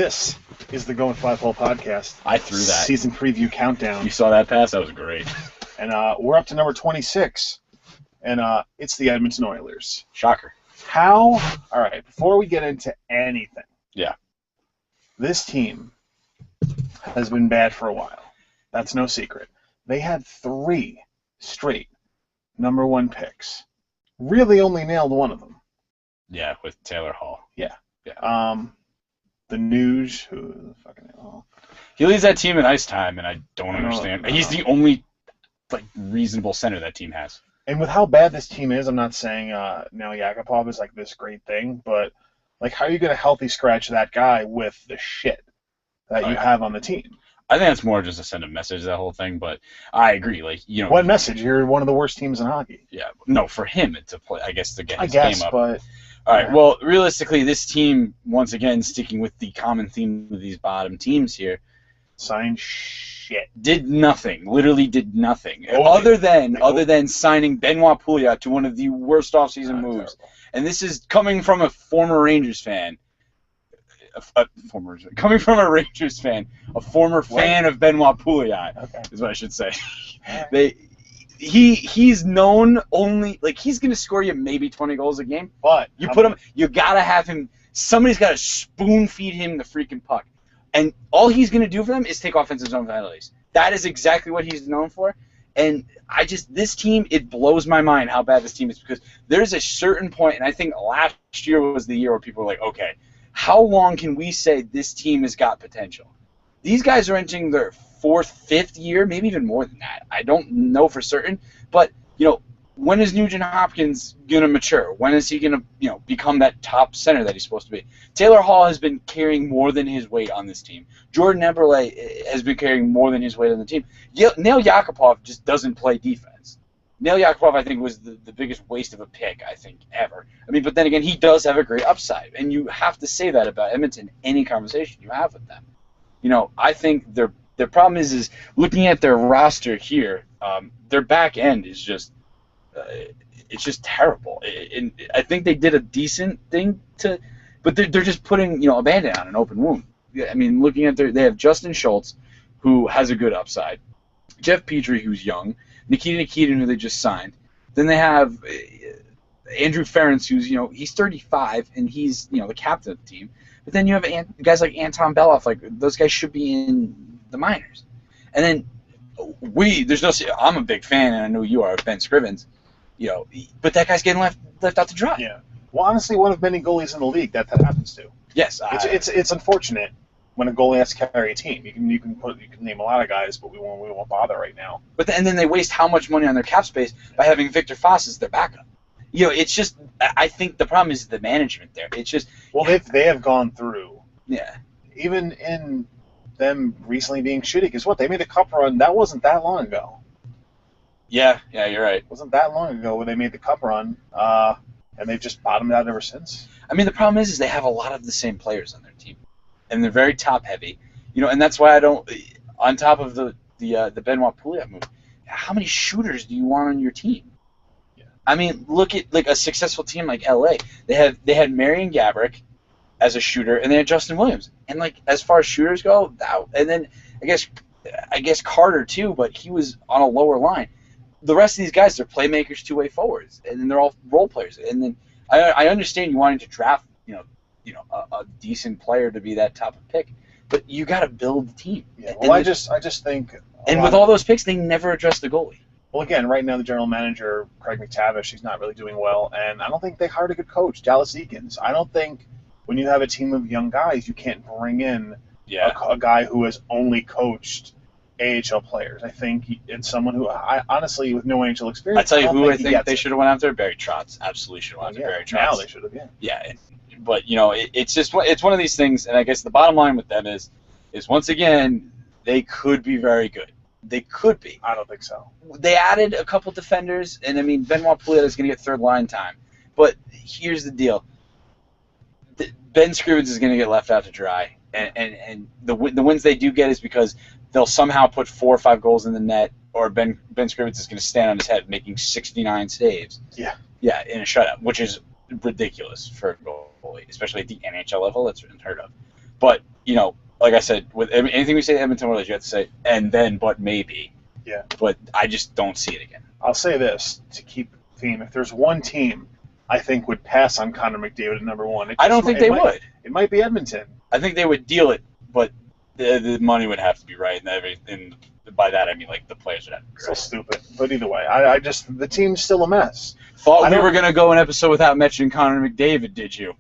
This is the Going 5-Hole podcast. I threw that. Season preview countdown. You saw that pass? That was great. And we're up to number 26. And it's the Edmonton Oilers. Shocker. All right, before we get into anything. Yeah. This team has been bad for a while. That's no secret. They had 3 straight number 1 picks. Really only nailed one of them. Yeah, with Taylor Hall. Yeah. Yeah. The Nuge, who the fucking hell? He leads that team in ice time, and I don't understand. He's the only reasonable center that team has. And with how bad this team is, I'm not saying now Yakupov is this great thing, but how are you going to healthy scratch that guy with the shit that you have on the team? I think that's more just to send a message, that whole thing, but I agree. What message? You're one of the worst teams in hockey. Yeah. No, for him to play, I guess, to get his game up. But all right, well, realistically, this team, once again, sticking with the common theme of these bottom teams here, signed shit. Did nothing. Literally did nothing. Other than signing Benoit Pouliot to one of the worst offseason moves. Terrible. And this is coming from a former Rangers fan. Coming from a Rangers fan, a former fan of Benoit Pouliot, is what I should say. Right. He's known only he's gonna score you maybe 20 goals a game, but you gotta have him. Somebody's gotta spoon feed him the freaking puck, and all he's gonna do for them is take offensive zone penalties. That is exactly what he's known for. And this team, it blows my mind how bad this team is, because there's a certain point, and I think last year was the year where people were like, okay, how long can we say this team has got potential? These guys are entering their 4th, 5th year, maybe even more than that. I don't know for certain, but when is Nugent-Hopkins gonna mature? When is he gonna become that top center that he's supposed to be? Taylor Hall has been carrying more than his weight on this team. Jordan Eberle has been carrying more than his weight on the team. Nail Yakupov just doesn't play defense. Nail Yakupov, I think, was the biggest waste of a pick, I think, ever. But then again, he does have a great upside, and you have to say that about Edmonton any conversation you have with them. I think their problem is looking at their roster here, their back end is just it's just terrible. And I think they did a decent thing but they're just putting a Band-Aid on an open wound. Looking at they have Justin Schultz, who has a good upside, Jeff Petrie, who's young, Nikita Nikitin, who they just signed. Then they have Andrew Ferentz, who's he's 35 and he's the captain of the team. But then you have guys like Anton Beloff, those guys should be in the minors. And then I'm a big fan, and I know you are, of Ben Scrivens. But that guy's getting left out to dry. Yeah. Well, honestly, one of many goalies in the league that happens to. Yes. It's unfortunate when a goalie has to carry a team. You can name a lot of guys, but we won't bother right now. But and then they waste how much money on their cap space by having Victor Foss as their backup. It's just, I think the problem is the management there. It's just, well, they have gone through. Yeah. Even in them recently being shitty, because they made a cup run. That wasn't that long ago. Yeah, you're right. It wasn't that long ago when they made the cup run, and they've just bottomed out ever since. The problem is they have a lot of the same players on their team, and they're very top heavy. And that's why I don't. On top of the Benoit Pouliot move, how many shooters do you want on your team? Yeah. Look at a successful team like LA. They had Marian Gaborik as a shooter, and they had Justin Williams. And as far as shooters go, and then I guess Carter too, but he was on a lower line. The rest of these guys, they're playmakers, two-way forwards, and then they're all role players. And then I understand you wanting to draft, a decent player to be that top of pick, but you got to build the team. Yeah. Well, I just think. And with all those picks, they never address the goalie. Well, again, right now the general manager, Craig McTavish, he's not really doing well, and I don't think they hired a good coach, Dallas Eakins. I don't think when you have a team of young guys, you can't bring in a guy who has only coached AHL players. I think it's someone who, honestly, with no AHL experience. I tell you who I think they should have went after. Barry Trotz. Absolutely should have went after Barry Trotz. Now they should have, Yeah, but it's one of these things, and I guess the bottom line with them is once again they could be very good. They could be. I don't think so. They added a couple defenders, and Benoit Pouliot is going to get third line time. But here's the deal: Ben Scrivens is going to get left out to dry, and the wins they do get is because they'll somehow put 4 or 5 goals in the net, or Ben Scrivens is going to stand on his head making 69 saves. Yeah. Yeah, in a shutout, which is ridiculous for a goalie, especially at the NHL level. That's unheard of. But you know, like I said, with anything we say to Edmonton Oilers, you have to say, and then, but maybe. Yeah. But I just don't see it again. I'll say this to keep the theme. If there's one team I think would pass on Connor McDavid at number one, I don't think they would. It might be Edmonton. I think they would deal it, but the money would have to be right, and by that I mean like the players would have to be right. So stupid. But either way, I just the team's still a mess. Thought we were gonna go an episode without mentioning Connor McDavid, did you?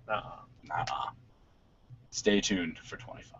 Nuh-uh. Nah. Stay tuned for 25.